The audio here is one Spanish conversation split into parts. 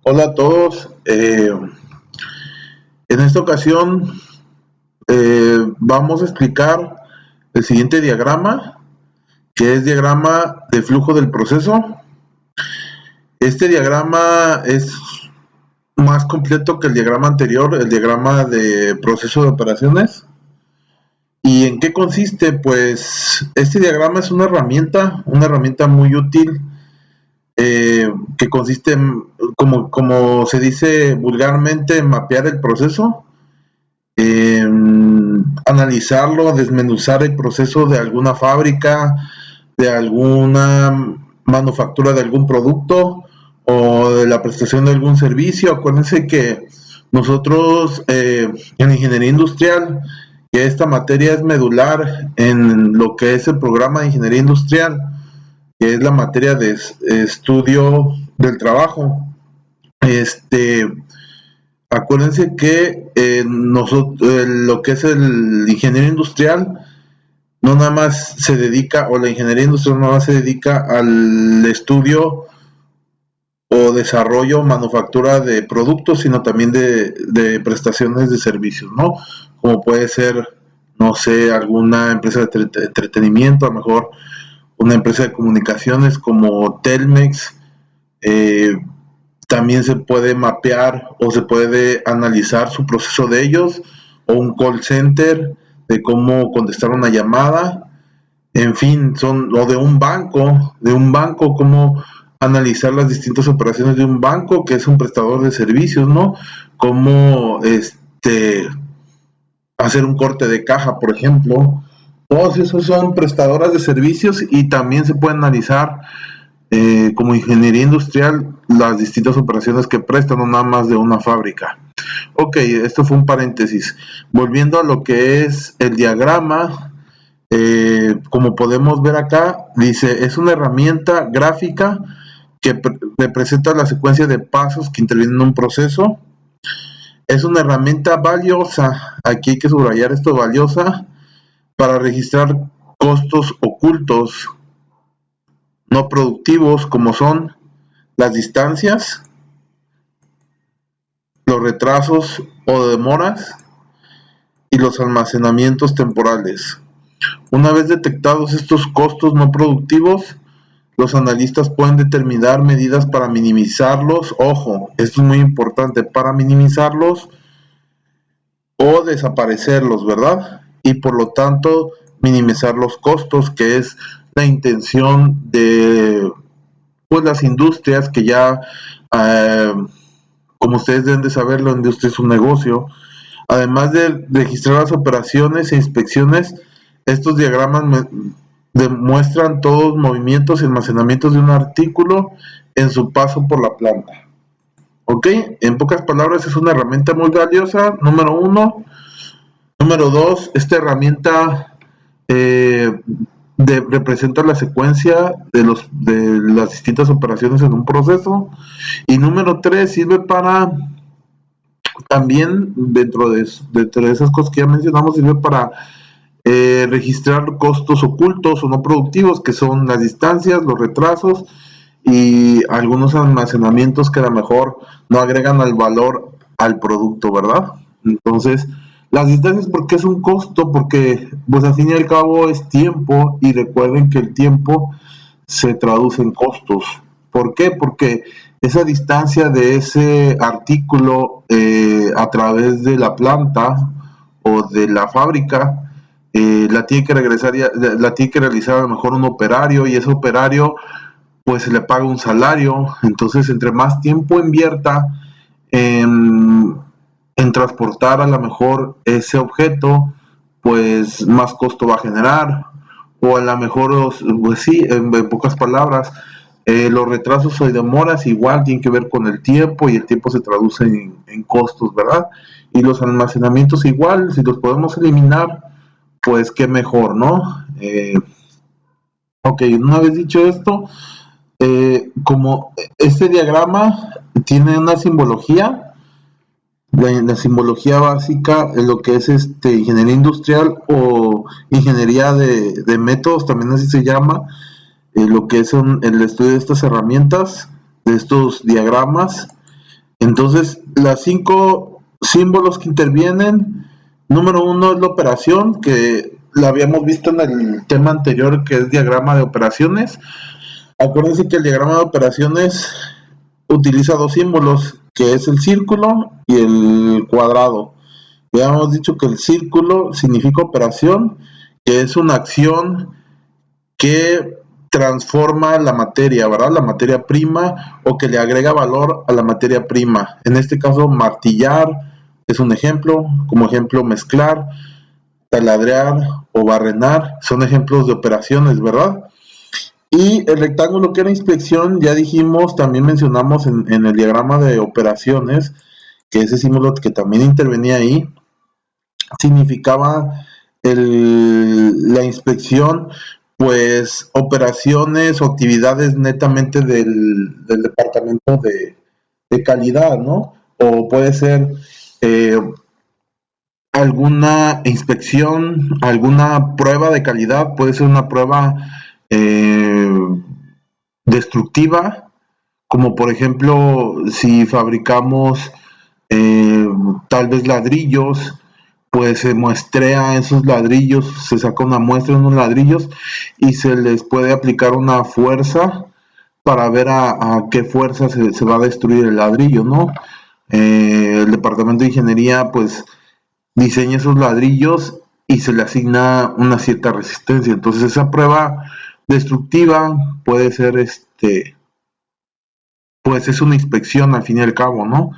Hola a todos. En esta ocasión vamos a explicar el siguiente diagrama, que es diagrama de flujo del proceso. Este diagrama es más completo que el diagrama anterior, el diagrama de proceso de operaciones. ¿Y en qué consiste? Pues este diagrama es una herramienta muy útil, que consiste en, como se dice vulgarmente, en mapear el proceso, analizarlo, desmenuzar el proceso de alguna fábrica, de alguna manufactura de algún producto o de la prestación de algún servicio. Acuérdense que nosotros en ingeniería industrial, que esta materia es medular en lo que es el programa de ingeniería industrial, que es la materia de estudio del trabajo. Acuérdense que lo que es el ingeniero industrial no nada más se dedica, o la ingeniería industrial no nada más se dedica al estudio o desarrollo, manufactura de productos, sino también de prestaciones de servicios, ¿no? Como puede ser, no sé, alguna empresa de entretenimiento, a lo mejor una empresa de comunicaciones como Telmex. También se puede mapear o se puede analizar su proceso de ellos, o un call center, de cómo contestar una llamada, en fin, o de un banco, cómo analizar las distintas operaciones de un banco, que es un prestador de servicios, ¿no? Cómo hacer un corte de caja, por ejemplo. Todos esos son prestadoras de servicios, y también se puede analizar como ingeniería industrial las distintas operaciones que prestan, no nada más de una fábrica. Ok, esto fue un paréntesis. Volviendo a lo que es el diagrama, como podemos ver acá, dice, es una herramienta gráfica que representa la secuencia de pasos que intervienen en un proceso. Es una herramienta valiosa, aquí hay que subrayar esto, valiosa, para registrar costos ocultos no productivos, como son las distancias, los retrasos o demoras y los almacenamientos temporales. Una vez detectados estos costos no productivos, los analistas pueden determinar medidas para minimizarlos. Ojo, esto es muy importante, para minimizarlos o desaparecerlos, ¿verdad? Y por lo tanto minimizar los costos, que es la intención de pues las industrias, que ya como ustedes deben de saber, la industria es un negocio. Además de registrar las operaciones e inspecciones, estos diagramas demuestran todos los movimientos y almacenamientos de un artículo en su paso por la planta. Ok, en pocas palabras, es una herramienta muy valiosa, número uno. Número dos, esta herramienta representa la secuencia de las distintas operaciones en un proceso. Y número tres, sirve para, también dentro de esas cosas que ya mencionamos, sirve para registrar costos ocultos o no productivos, que son las distancias, los retrasos y algunos almacenamientos que a lo mejor no agregan al valor al producto, ¿verdad? Entonces, las distancias, ¿por qué es un costo? Porque pues al fin y al cabo es tiempo, y recuerden que el tiempo se traduce en costos. ¿Por qué? Porque esa distancia de ese artículo a través de la planta o de la fábrica, la tiene que la tiene que realizar a lo mejor un operario, y ese operario pues se le paga un salario. Entonces, entre más tiempo invierta en transportar a lo mejor ese objeto, pues más costo va a generar. O a lo mejor, pues sí, en pocas palabras, los retrasos y demoras igual tienen que ver con el tiempo, y el tiempo se traduce en costos, ¿verdad? Y los almacenamientos igual, si los podemos eliminar, pues qué mejor, ¿no? Ok, una vez dicho esto, como este diagrama tiene una simbología, la simbología básica en lo que es ingeniería industrial o ingeniería de métodos, también así se llama, lo que es el estudio de estas herramientas, de estos diagramas, Entonces, las 5 símbolos que intervienen, número 1 es la operación, que la habíamos visto en el tema anterior, que es diagrama de operaciones. Acuérdense que el diagrama de operaciones utiliza 2 símbolos, que es el círculo y el cuadrado. Ya hemos dicho que el círculo significa operación, que es una acción que transforma la materia, ¿verdad? La materia prima, o que le agrega valor a la materia prima. En este caso, martillar es un ejemplo, como ejemplo mezclar, taladrar o barrenar, son ejemplos de operaciones, ¿verdad? Y el rectángulo que era inspección, ya dijimos, también mencionamos en el diagrama de operaciones, que ese símbolo que también intervenía ahí, significaba la inspección, pues operaciones o actividades netamente del departamento de calidad, ¿no? O puede ser eh, alguna inspección, alguna prueba de calidad, puede ser una prueba eh, destructiva, como por ejemplo si fabricamos eh, tal vez ladrillos, pues se muestrea esos ladrillos, se saca una muestra de unos ladrillos y se les puede aplicar una fuerza para ver a qué fuerza se va a destruir el ladrillo, ¿no? El departamento de ingeniería pues diseña esos ladrillos y se le asigna una cierta resistencia. Entonces esa prueba destructiva puede ser pues es una inspección al fin y al cabo, ¿no?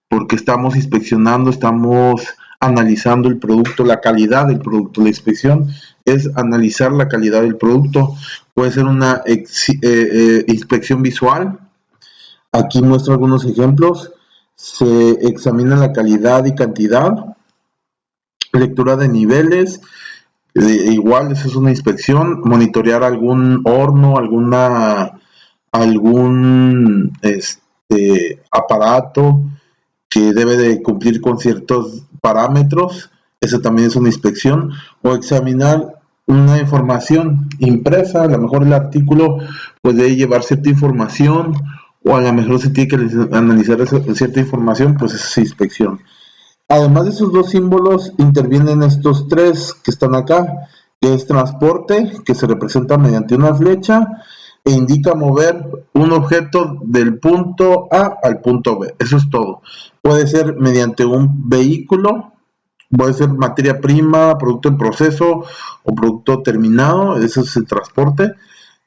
Porque estamos inspeccionando, estamos analizando el producto, la calidad del producto. La inspección es analizar la calidad del producto. Puede ser una inspección visual. Aquí muestro algunos ejemplos. Se examina la calidad y cantidad. Lectura de niveles. Igual, eso es una inspección. Monitorear algún horno, algún aparato que debe de cumplir con ciertos parámetros, eso también es una inspección, o examinar una información impresa, a lo mejor el artículo puede llevar cierta información, o a lo mejor se tiene que analizar cierta información, pues es inspección. Además de esos 2 símbolos, intervienen estos 3 que están acá, que es transporte, que se representa mediante una flecha, e indica mover un objeto del punto A al punto B. Eso es todo. Puede ser mediante un vehículo, puede ser materia prima, producto en proceso o producto terminado, eso es el transporte.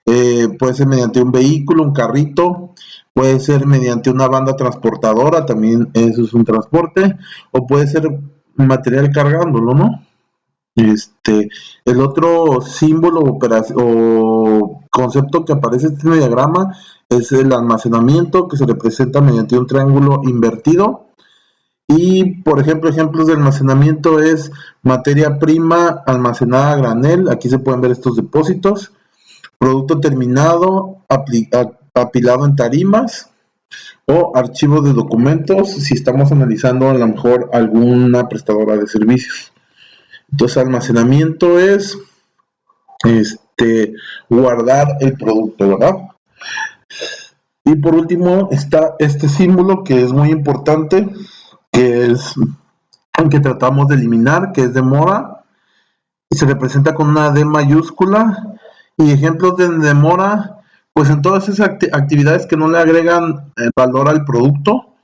Puede ser mediante un vehículo, un carrito, puede ser mediante una banda transportadora, también eso es un transporte, o puede ser material cargándolo, ¿no? El otro símbolo o concepto que aparece en este diagrama es el almacenamiento, que se representa mediante un triángulo invertido. Y, por ejemplo, ejemplos de almacenamiento es materia prima almacenada a granel, aquí se pueden ver estos depósitos, producto terminado apilado en tarimas, o archivos de documentos si estamos analizando a lo mejor alguna prestadora de servicios. Entonces, almacenamiento es guardar el producto, ¿verdad? Y por último está este símbolo que es muy importante, que es el que tratamos de eliminar, que es demora, y se representa con una D mayúscula. Y ejemplos de demora, pues en todas esas actividades que no le agregan valor al producto,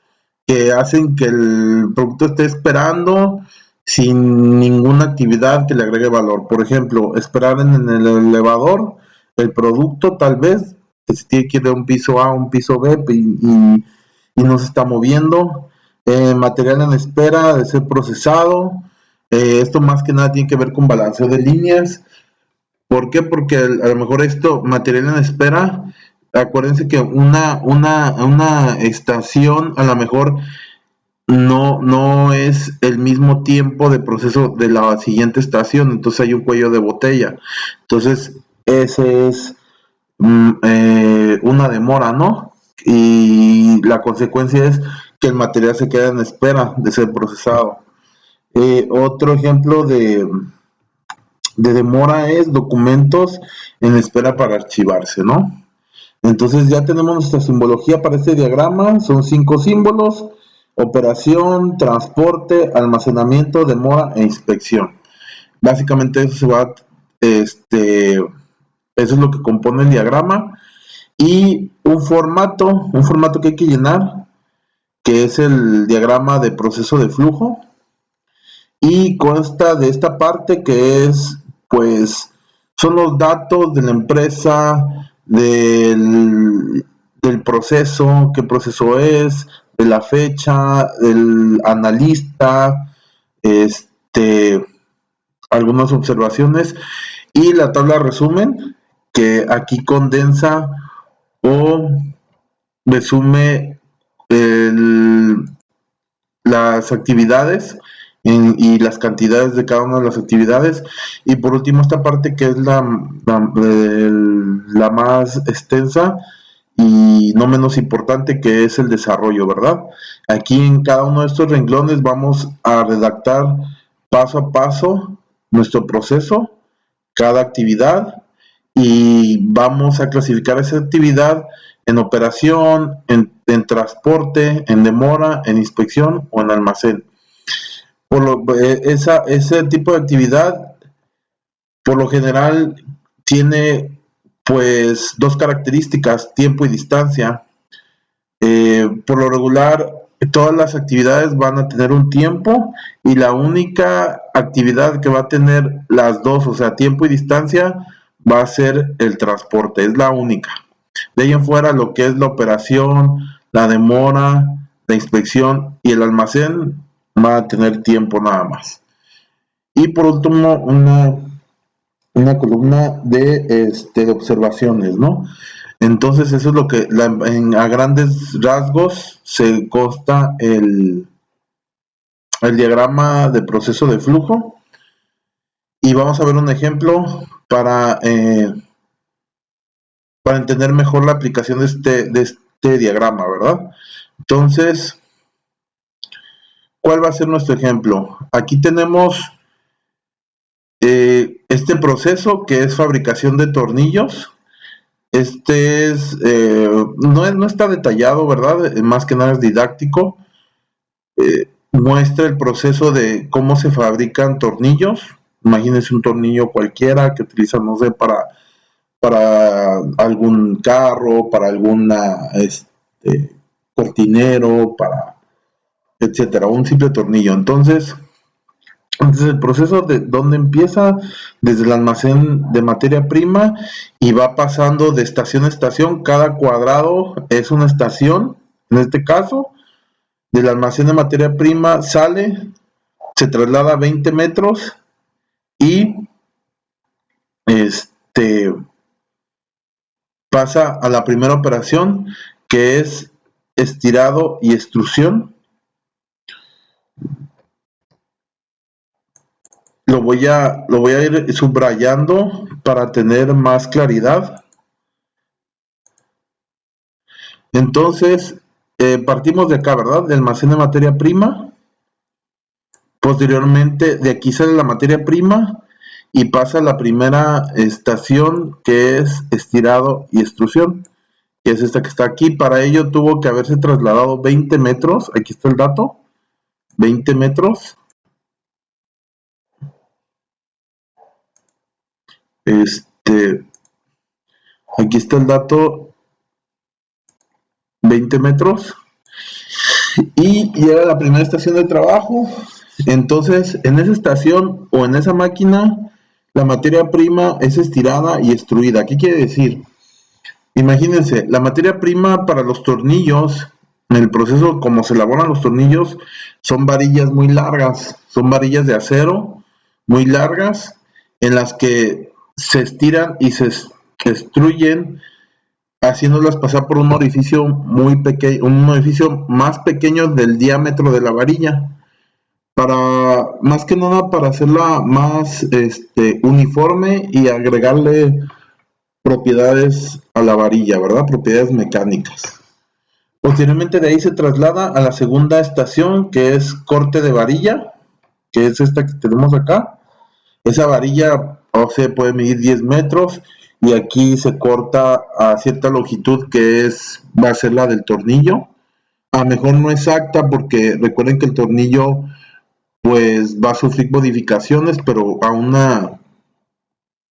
que hacen que el producto esté esperando sin ninguna actividad que le agregue valor. Por ejemplo, esperar en el elevador el producto tal vez, que se tiene que ir de un piso A a un piso B y no se está moviendo. Material en espera de ser procesado. Esto más que nada tiene que ver con balanceo de líneas. ¿Por qué? Porque a lo mejor esto, material en espera, acuérdense que una estación a lo mejor no es el mismo tiempo de proceso de la siguiente estación, entonces hay un cuello de botella. Entonces, ese es una demora, ¿no? Y la consecuencia es que el material se queda en espera de ser procesado. Otro ejemplo de demora es documentos en espera para archivarse, ¿no? Entonces ya tenemos nuestra simbología para este diagrama, son 5 símbolos: operación, transporte, almacenamiento, demora e inspección. Básicamente eso se va, eso es lo que compone el diagrama. Y un formato que hay que llenar, que es el diagrama de proceso de flujo, y consta de esta parte que es, pues, son los datos de la empresa, del proceso, qué proceso es, de la fecha, del analista, algunas observaciones, y la tabla resumen, que aquí condensa o resume las actividades y las cantidades de cada una de las actividades. Y por último esta parte que es la más extensa y no menos importante, que es el desarrollo, ¿verdad? Aquí en cada uno de estos renglones vamos a redactar paso a paso nuestro proceso, cada actividad, y vamos a clasificar esa actividad en operación, en transporte, en demora, en inspección o en almacén. Ese tipo de actividad, por lo general, tiene pues dos características: tiempo y distancia. Por lo regular, todas las actividades van a tener un tiempo, y la única actividad que va a tener las dos, o sea, tiempo y distancia, va a ser el transporte, es la única. De ahí en fuera, lo que es la operación, la demora, la inspección y el almacén, va a tener tiempo nada más. Y por último, una columna de observaciones, ¿no? Entonces eso es lo que a grandes rasgos se consta el diagrama de proceso de flujo. Y vamos a ver un ejemplo para entender mejor la aplicación de este diagrama, ¿verdad? Entonces, ¿cuál va a ser nuestro ejemplo? Aquí tenemos este proceso que es fabricación de tornillos. No está detallado, ¿verdad? Más que nada es didáctico. Muestra el proceso de cómo se fabrican tornillos. Imagínense un tornillo cualquiera que utilizan, no sé, para algún carro, para alguna cortinero, etcétera, un simple tornillo. Entonces el proceso de donde empieza desde el almacén de materia prima y va pasando de estación a estación. Cada cuadrado es una estación. En este caso, del almacén de materia prima sale, se traslada 20 metros y pasa a la primera operación, que es estirado y extrusión. Lo voy a ir subrayando para tener más claridad. Entonces, partimos de acá, ¿verdad? Del almacén de materia prima. Posteriormente, de aquí sale la materia prima y pasa a la primera estación, que es estirado y extrusión, que es esta que está aquí. Para ello tuvo que haberse trasladado 20 metros. Aquí está el dato: 20 metros. Aquí está el dato: 20 metros. Y llega a la primera estación de trabajo. Entonces, en esa estación o en esa máquina, la materia prima es estirada y extruida. ¿Qué quiere decir? Imagínense, la materia prima para los tornillos, en el proceso como se elaboran los tornillos, son varillas muy largas, son varillas de acero muy largas, en las que se estiran y se extruyen, haciéndolas pasar por un orificio muy pequeño, un orificio más pequeño del diámetro de la varilla, más que nada para hacerla más uniforme y agregarle propiedades a la varilla, ¿verdad? Propiedades mecánicas. Posteriormente de ahí se traslada a la segunda estación, que es corte de varilla, que es esta que tenemos acá. Esa varilla, puede medir 10 metros y aquí se corta a cierta longitud que va a ser la del tornillo. A lo mejor no exacta, porque recuerden que el tornillo pues va a sufrir modificaciones, pero a una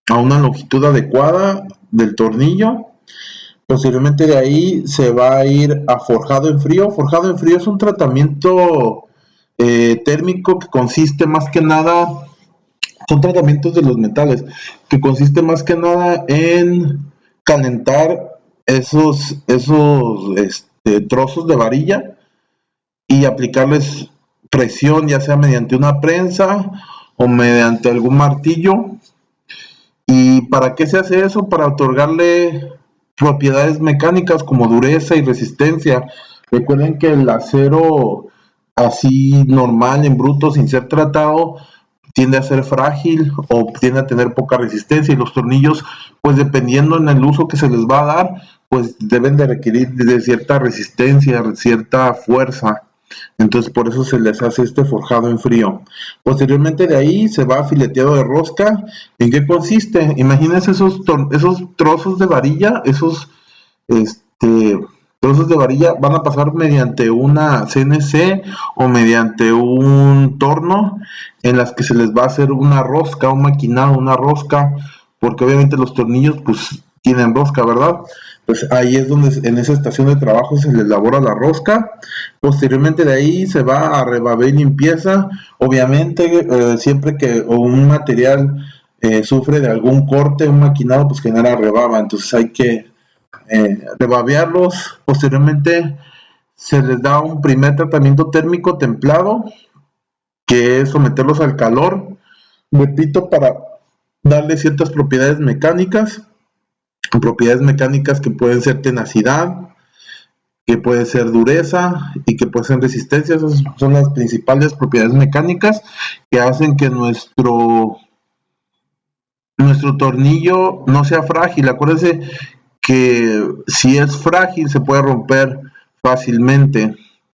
longitud adecuada del tornillo. Posteriormente de ahí se va a ir a forjado en frío. Forjado en frío es un tratamiento térmico que consiste más que nada, son tratamientos de los metales, que consiste más que nada en calentar esos trozos de varilla y aplicarles presión, ya sea mediante una prensa o mediante algún martillo. ¿Y para qué se hace eso? Para otorgarle propiedades mecánicas como dureza y resistencia. Recuerden que el acero así normal, en bruto, sin ser tratado, tiende a ser frágil o tiende a tener poca resistencia, y los tornillos, pues dependiendo en el uso que se les va a dar, pues deben de requerir de cierta resistencia, cierta fuerza. Entonces por eso se les hace este forjado en frío. Posteriormente de ahí se va a fileteado de rosca. ¿En qué consiste? Imagínense esos trozos de varilla, esos trozos de varilla van a pasar mediante una CNC o mediante un torno, en las que se les va a hacer una rosca, un maquinado, una rosca, porque obviamente los tornillos pues tienen rosca, ¿verdad? Pues ahí es donde en esa estación de trabajo se le elabora la rosca. Posteriormente de ahí se va a rebabé y limpieza. Obviamente siempre que un material sufre de algún corte, un maquinado pues genera rebaba, entonces hay que rebabearlos. Posteriormente se les da un primer tratamiento térmico templado, que es someterlos al calor, repito, para darle ciertas propiedades mecánicas que pueden ser tenacidad, que puede ser dureza y que puede ser resistencia. Esas son las principales propiedades mecánicas que hacen que nuestro tornillo no sea frágil. Acuérdense que si es frágil se puede romper fácilmente,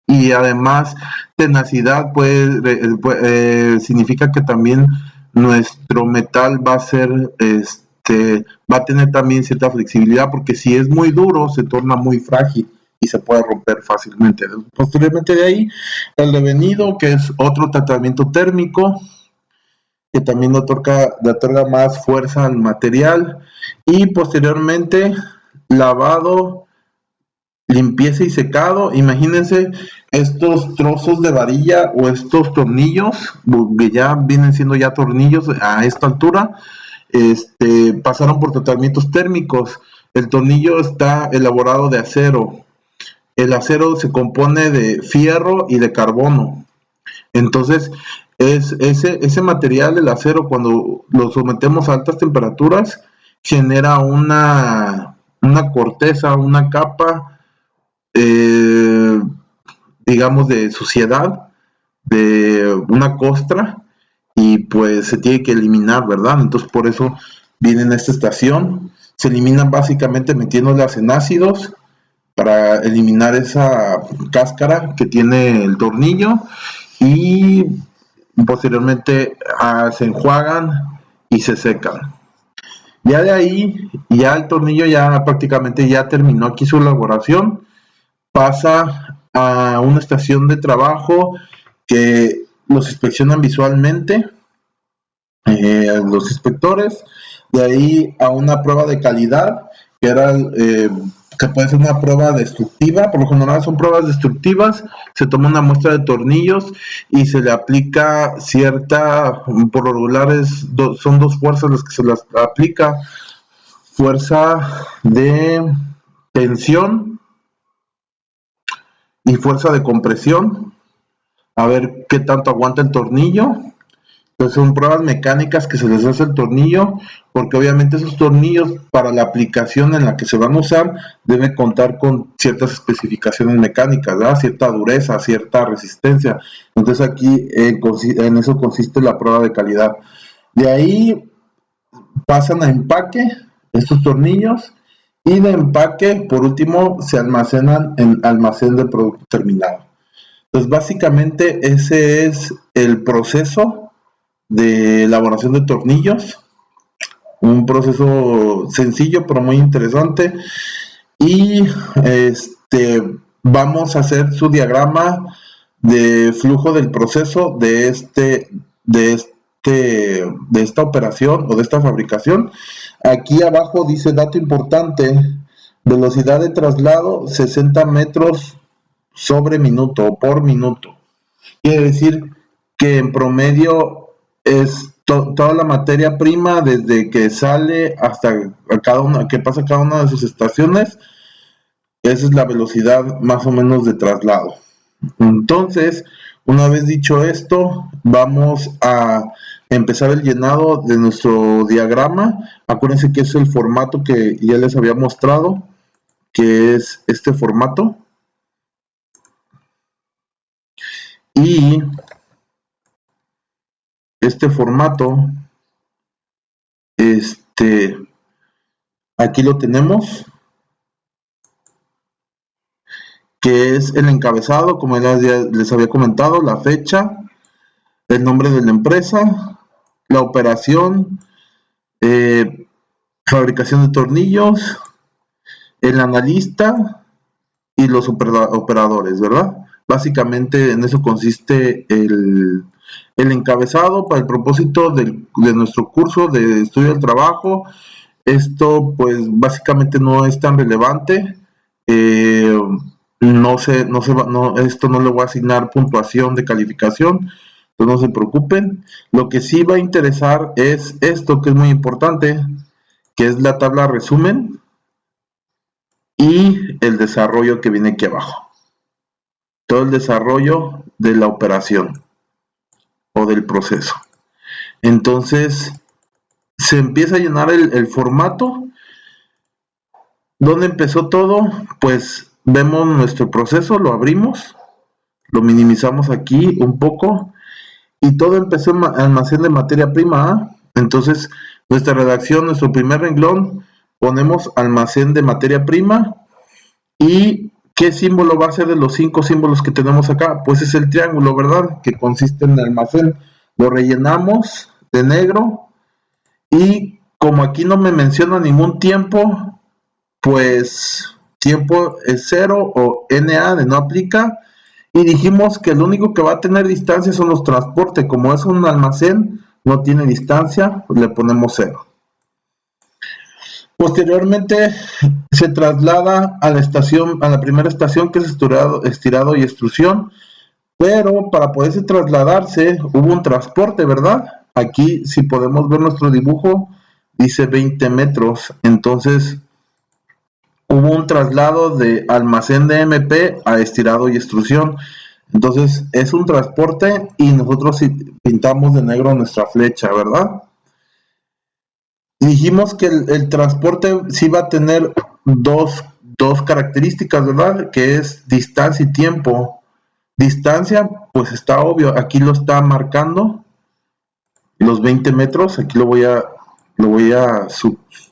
y además tenacidad significa que también nuestro metal va a ser va a tener también cierta flexibilidad, porque si es muy duro se torna muy frágil y se puede romper fácilmente. Posteriormente de ahí el devenido, que es otro tratamiento térmico que también le otorga más fuerza al material, y posteriormente lavado, limpieza y secado. Imagínense estos trozos de varilla o estos tornillos, que ya vienen siendo ya tornillos a esta altura, pasaron por tratamientos térmicos. El tornillo está elaborado de acero. El acero se compone de fierro y de carbono. Entonces, ese material, el acero, cuando lo sometemos a altas temperaturas, genera una corteza, una capa, digamos, de suciedad, de una costra, y pues se tiene que eliminar, ¿verdad? Entonces por eso viene en esta estación. Se eliminan básicamente metiéndolas en ácidos para eliminar esa cáscara que tiene el tornillo, y posteriormente se enjuagan y se secan. Ya de ahí, ya el tornillo ya prácticamente ya terminó aquí su elaboración, pasa a una estación de trabajo que los inspeccionan visualmente, los inspectores. De ahí a una prueba de calidad, que puede ser una prueba destructiva. Por lo general son pruebas destructivas. Se toma una muestra de tornillos y se le aplica por lo regular son dos fuerzas las que se las aplica: fuerza de tensión y fuerza de compresión, a ver qué tanto aguanta el tornillo. Entonces son pruebas mecánicas que se les hace al tornillo, porque obviamente esos tornillos, para la aplicación en la que se van a usar, deben contar con ciertas especificaciones mecánicas, ¿verdad? Cierta dureza, cierta resistencia. Entonces aquí en eso consiste la prueba de calidad. De ahí pasan a empaque estos tornillos, y de empaque, por último, se almacenan en almacén de producto terminado. Entonces básicamente ese es el proceso de elaboración de tornillos. Un proceso sencillo pero muy interesante. Y vamos a hacer su diagrama de flujo del proceso de esta operación o de esta fabricación. Aquí abajo dice dato importante: velocidad de traslado 60 metros sobre minuto o por minuto. Quiere decir que en promedio es toda la materia prima desde que sale hasta que pasa cada una de sus estaciones. Esa es la velocidad más o menos de traslado. Entonces, una vez dicho esto, vamos a empezar el llenado de nuestro diagrama. Acuérdense que es el formato que ya les había mostrado, que es este formato. Y este formato, aquí lo tenemos, que es el encabezado, como ya les había comentado, la fecha, el nombre de la empresa, la operación, fabricación de tornillos, el analista y los operadores, ¿verdad? Básicamente en eso consiste el encabezado para el propósito de nuestro curso de estudio del trabajo. Esto pues básicamente no es tan relevante. Esto no le voy a asignar puntuación de calificación, entonces no se preocupen. Lo que sí va a interesar es esto, que es muy importante, que es la tabla resumen y el desarrollo que viene aquí abajo. Todo el desarrollo de la operación o del proceso. Entonces se empieza a llenar el formato. ¿Dónde empezó todo? Pues vemos nuestro proceso, lo abrimos, lo minimizamos aquí un poco y todo empezó en almacén de materia prima A. Entonces nuestra redacción, nuestro primer renglón, ponemos almacén de materia prima. ¿Y qué símbolo va a ser de los 5 símbolos que tenemos acá? Pues es el triángulo, ¿verdad? Que consiste en el almacén. Lo rellenamos de negro y como aquí no me menciona ningún tiempo, pues tiempo es 0 o NA de no aplica. Y dijimos que el único que va a tener distancia son los transportes. Como es un almacén, no tiene distancia, pues le ponemos 0. Posteriormente se traslada a la primera estación, que es estirado y extrusión, pero para poderse trasladarse hubo un transporte, ¿verdad? Aquí, si podemos ver nuestro dibujo, dice 20 metros, entonces hubo un traslado de almacén de MP a estirado y extrusión. Entonces es un transporte y nosotros pintamos de negro nuestra flecha, ¿verdad? Dijimos que el transporte sí va a tener dos características, ¿verdad? Que es distancia y tiempo. Distancia, pues está obvio, aquí lo está marcando, los 20 metros, aquí lo voy a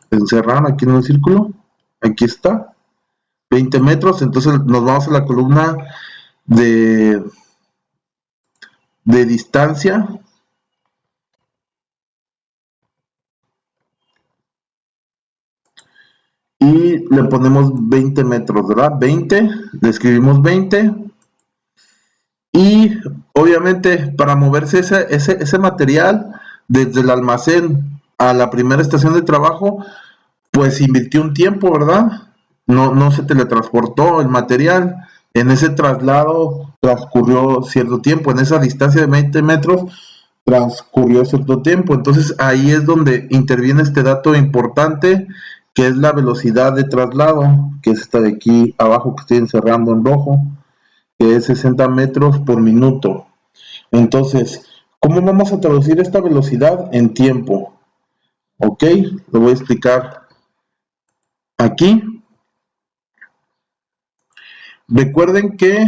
encerrar aquí en un círculo, aquí está, 20 metros, entonces nos vamos a la columna de distancia. Y le ponemos 20 metros, ¿verdad? 20, le escribimos 20. Y obviamente para moverse ese material desde el almacén a la primera estación de trabajo, pues invirtió un tiempo, ¿verdad? No se teletransportó el material. En ese traslado transcurrió cierto tiempo, en esa distancia de 20 metros transcurrió cierto tiempo. Entonces ahí es donde interviene este dato importante, que es la velocidad de traslado, que es esta de aquí abajo que estoy encerrando en rojo, que es 60 metros por minuto. Entonces, ¿cómo vamos a traducir esta velocidad en tiempo? Ok, lo voy a explicar aquí. Recuerden que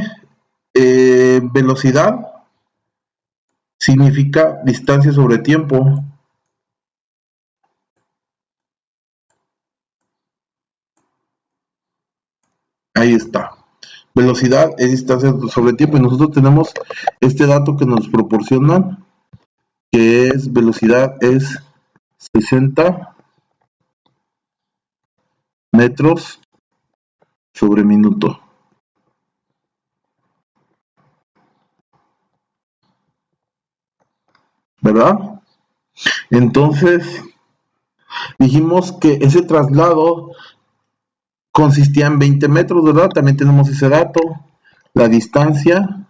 velocidad significa distancia sobre tiempo. Ahí está. Velocidad es distancia sobre tiempo y nosotros tenemos este dato que nos proporcionan, que es velocidad es 60 metros sobre minuto. ¿Verdad? Entonces, dijimos que ese traslado consistía en 20 metros, ¿verdad? También tenemos ese dato. La distancia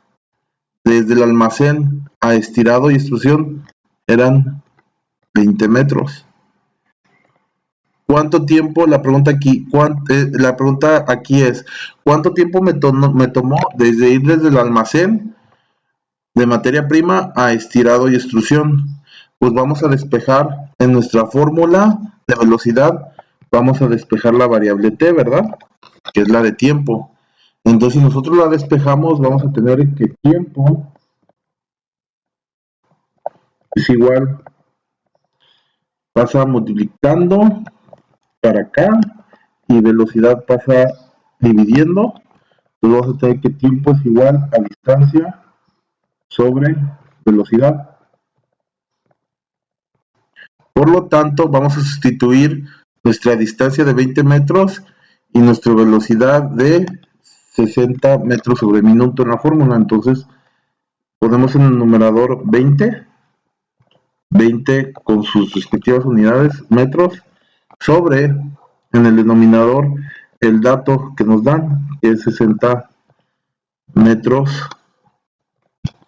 desde el almacén a estirado y extrusión eran 20 metros. ¿Cuánto tiempo? La pregunta aquí es, ¿cuánto tiempo me tomó desde ir desde el almacén de materia prima a estirado y extrusión? Pues vamos a despejar en nuestra fórmula de velocidad, vamos a despejar la variable t, ¿verdad? Que es la de tiempo. Entonces, si nosotros la despejamos, vamos a tener que tiempo es igual, pasa multiplicando para acá y velocidad pasa dividiendo. Entonces vamos a tener que tiempo es igual a distancia sobre velocidad. Por lo tanto, vamos a sustituir nuestra distancia de 20 metros y nuestra velocidad de 60 metros sobre minuto en la fórmula. Entonces, ponemos en el numerador 20 con sus respectivas unidades, metros, sobre, en el denominador, el dato que nos dan, que es 60 metros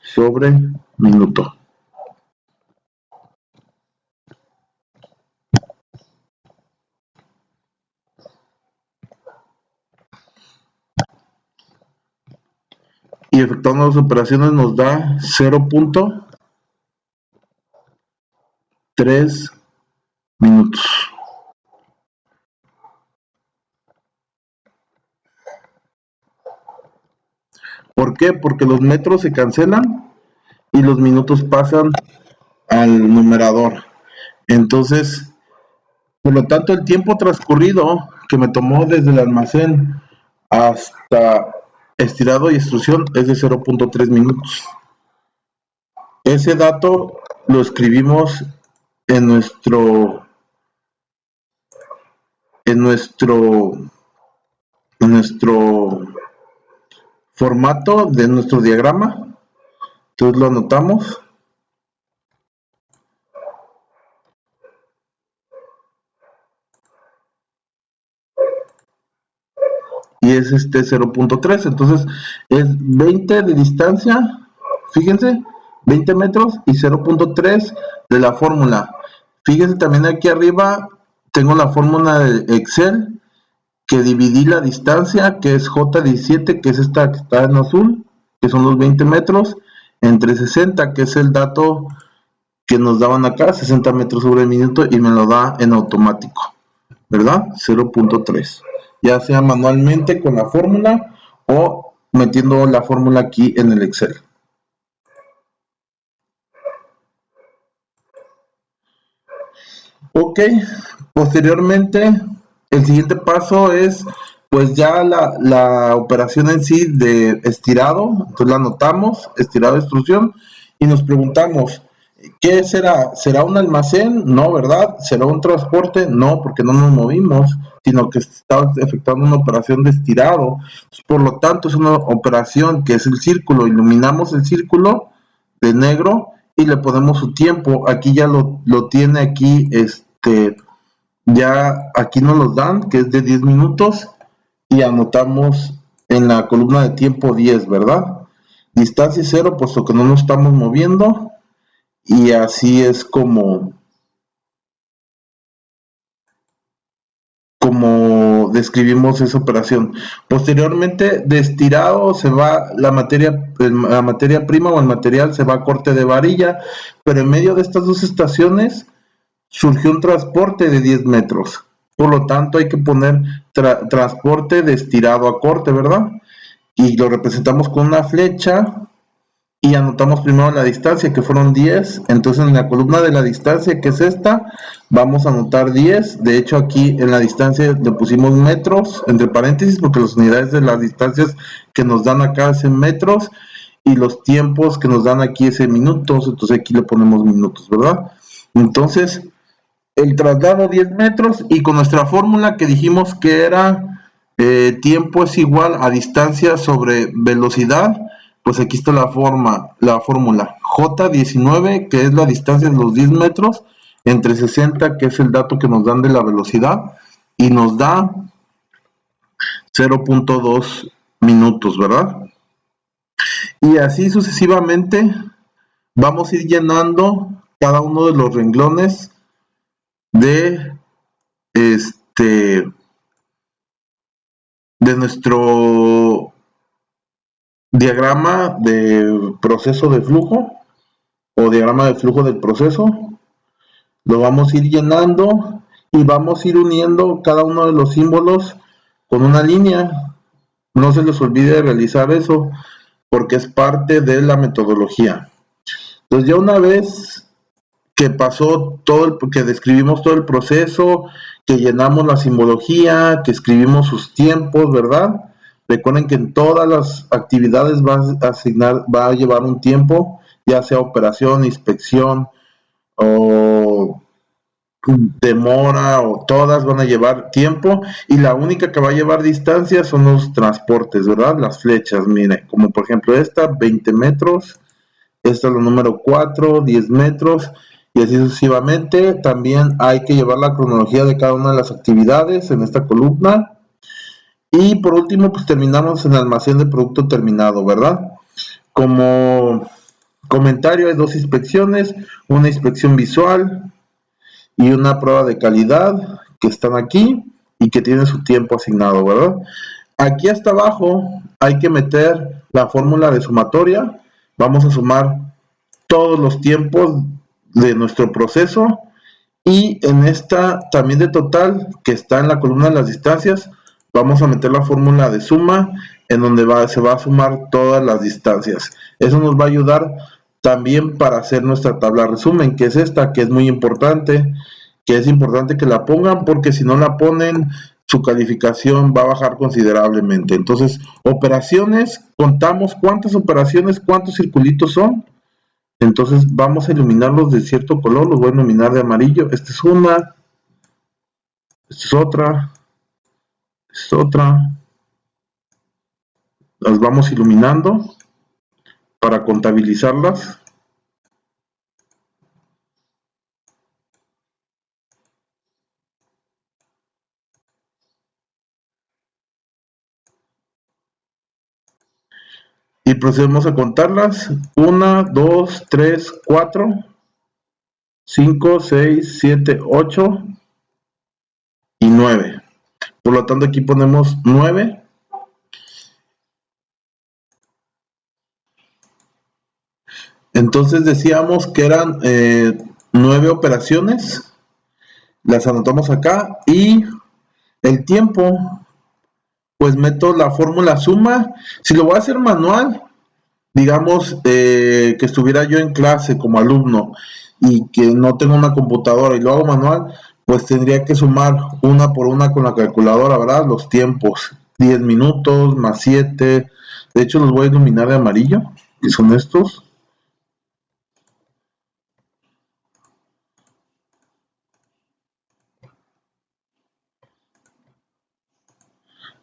sobre minuto. Y efectuando las operaciones nos da 0.3 minutos. ¿Por qué? Porque los metros se cancelan y los minutos pasan al numerador. Entonces, por lo tanto, el tiempo transcurrido que me tomó desde el almacén hasta estirado y extrusión es de 0.3 minutos. Ese dato lo escribimos en nuestro formato de nuestro diagrama. Entonces lo anotamos. Y es 0.3, entonces es 20 de distancia, fíjense, 20 metros y 0.3 de la fórmula. Fíjense también aquí arriba tengo la fórmula de Excel, que dividí la distancia, que es J17, que es esta que está en azul, que son los 20 metros, entre 60, que es el dato que nos daban acá, 60 metros sobre minuto, y me lo da en automático, ¿verdad? 0.3. Ya sea manualmente con la fórmula o metiendo la fórmula aquí en el Excel. Ok, posteriormente el siguiente paso es pues ya la operación en sí de estirado. Entonces la anotamos, estirado de extrusión, y nos preguntamos, ¿qué será? ¿Será un almacén? No, ¿verdad? ¿Será un transporte? No, porque no nos movimos, sino que está efectuando una operación de estirado. Por lo tanto, es una operación que es el círculo. Iluminamos el círculo de negro y le ponemos su tiempo. Aquí ya lo tiene aquí, ya aquí nos los dan, que es de 10 minutos, y anotamos en la columna de tiempo 10, ¿verdad? Distancia 0, puesto que no nos estamos moviendo, y así es como describimos esa operación. Posteriormente, de estirado se va la materia prima o el material se va a corte de varilla, pero en medio de estas dos estaciones surgió un transporte de 10 metros. Por lo tanto, hay que poner transporte de estirado a corte, ¿verdad? Y lo representamos con una flecha y anotamos primero la distancia, que fueron 10. Entonces, en la columna de la distancia, que es esta, vamos a anotar 10. De hecho, aquí en la distancia le pusimos metros, entre paréntesis, porque las unidades de las distancias que nos dan acá es en metros, y los tiempos que nos dan aquí es en minutos. Entonces, aquí le ponemos minutos, ¿verdad? Entonces, el traslado 10 metros y con nuestra fórmula que dijimos que era tiempo es igual a distancia sobre velocidad, pues aquí está la fórmula J19, que es la distancia de los 10 metros, entre 60, que es el dato que nos dan de la velocidad, y nos da 0.2 minutos, ¿verdad? Y así sucesivamente vamos a ir llenando cada uno de los renglones de de nuestro diagrama de proceso de flujo o diagrama de flujo del proceso. Lo vamos a ir llenando y vamos a ir uniendo cada uno de los símbolos con una línea. No se les olvide realizar eso porque es parte de la metodología. Entonces ya una vez que pasó que describimos todo el proceso, que llenamos la simbología, que escribimos sus tiempos, ¿verdad? Recuerden que en todas las actividades va a llevar un tiempo, ya sea operación, inspección o demora, o todas van a llevar tiempo, y la única que va a llevar distancia son los transportes, ¿verdad? Las flechas, mire, como por ejemplo esta, 20 metros, esta es la número 4, 10 metros, y así sucesivamente. También hay que llevar la cronología de cada una de las actividades en esta columna. Y por último, pues terminamos en el almacén de producto terminado, ¿verdad? Como comentario, hay dos inspecciones, una inspección visual y una prueba de calidad que están aquí y que tienen su tiempo asignado, ¿verdad? Aquí hasta abajo hay que meter la fórmula de sumatoria. Vamos a sumar todos los tiempos de nuestro proceso, y en esta también de total que está en la columna de las distancias vamos a meter la fórmula de suma en donde se va a sumar todas las distancias. Eso nos va a ayudar también para hacer nuestra tabla resumen, que es esta, que es muy importante, que es importante que la pongan porque si no la ponen su calificación va a bajar considerablemente. Entonces, operaciones, contamos cuántas operaciones, cuántos circulitos son. Entonces vamos a iluminarlos de cierto color, los voy a iluminar de amarillo. Esta es una, esta es otra, esta es otra. Las vamos iluminando para contabilizarlas. Y procedemos a contarlas. 1, 2, 3, 4, 5, 6, 7, 8 y 9. Por lo tanto aquí ponemos 9. Entonces decíamos que eran 9 operaciones. Las anotamos acá. Y el tiempo, pues meto la fórmula suma. Si lo voy a hacer manual, digamos que estuviera yo en clase como alumno y que no tengo una computadora y lo hago manual, pues tendría que sumar una por una con la calculadora, ¿verdad? Los tiempos, 10 minutos más 7. De hecho los voy a iluminar de amarillo, que son estos.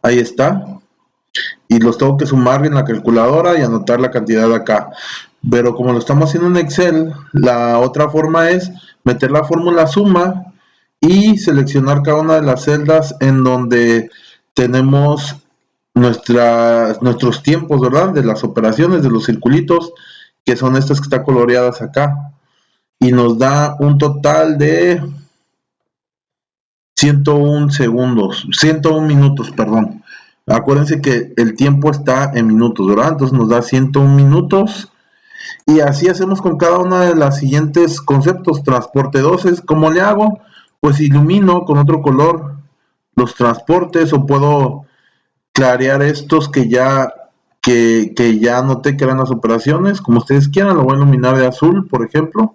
Ahí está. Y los tengo que sumar en la calculadora y anotar la cantidad de acá. Pero como lo estamos haciendo en Excel, la otra forma es meter la fórmula suma y seleccionar cada una de las celdas en donde tenemos nuestros tiempos, ¿verdad? De las operaciones, de los circulitos, que son estas que están coloreadas acá. Y nos da un total de 101 segundos, 101 minutos, perdón. Acuérdense que el tiempo está en minutos, ¿verdad? Entonces nos da 101 minutos. Y así hacemos con cada una de las siguientes conceptos. Transporte 12, ¿cómo le hago? Pues ilumino con otro color los transportes, o puedo clarear estos que ya noté que eran las operaciones, como ustedes quieran. Lo voy a iluminar de azul, por ejemplo.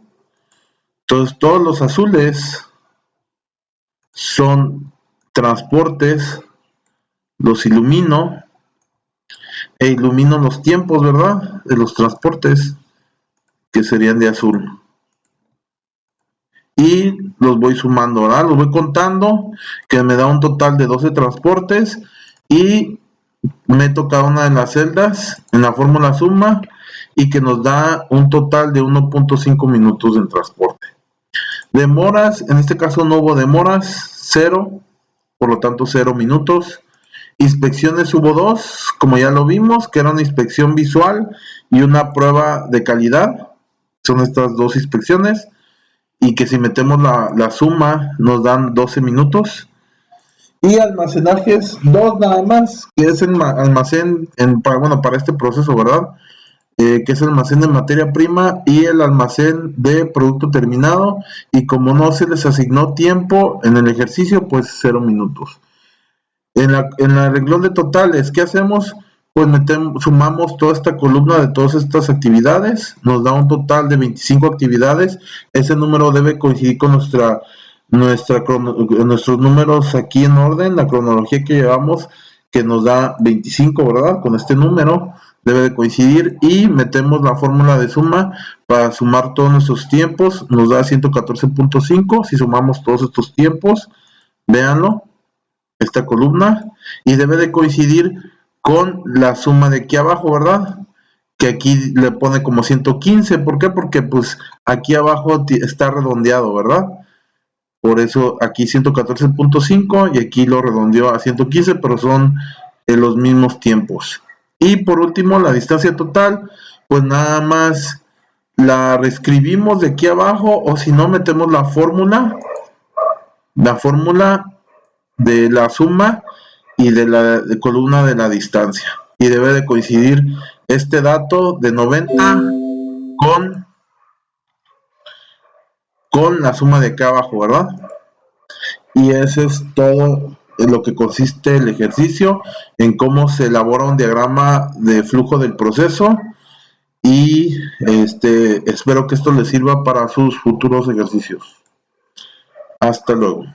Entonces todos los azules son transportes, los ilumino e ilumino los tiempos, ¿verdad? De los transportes, que serían de azul. Y los voy sumando, ¿verdad? Los voy contando, que me da un total de 12 transportes, y meto cada una de las celdas en la fórmula suma, y que nos da un total de 1.5 minutos en transporte. Demoras, en este caso no hubo demoras, 0, por lo tanto 0 minutos. Inspecciones hubo 2, como ya lo vimos, que era una inspección visual y una prueba de calidad. Son estas 2 inspecciones, y que si metemos la suma nos dan 12 minutos. Y almacenajes 2 nada más, que es el almacén para este proceso, ¿verdad? Que es el almacén de materia prima y el almacén de producto terminado, y como no se les asignó tiempo en el ejercicio, pues 0 minutos. En la renglón de totales, ¿qué hacemos? Pues sumamos toda esta columna de todas estas actividades, nos da un total de 25 actividades. Ese número debe coincidir con nuestros números aquí en orden, la cronología que llevamos, que nos da 25, ¿verdad? Con este número debe de coincidir, y metemos la fórmula de suma para sumar todos nuestros tiempos, nos da 114.5 si sumamos todos estos tiempos, véanlo, esta columna, y debe de coincidir con la suma de aquí abajo, ¿verdad? Que aquí le pone como 115, ¿por qué? Porque pues aquí abajo está redondeado, ¿verdad? Por eso aquí 114.5 y aquí lo redondeó a 115, pero son los mismos tiempos. Y por último, la distancia total, pues nada más la reescribimos de aquí abajo, o si no, metemos la fórmula de la suma y de la columna de la distancia, y debe de coincidir este dato de 90 con la suma de acá abajo, ¿verdad? Y eso es todo en lo que consiste el ejercicio, en cómo se elabora un diagrama de flujo del proceso, y espero que esto les sirva para sus futuros ejercicios. Hasta luego.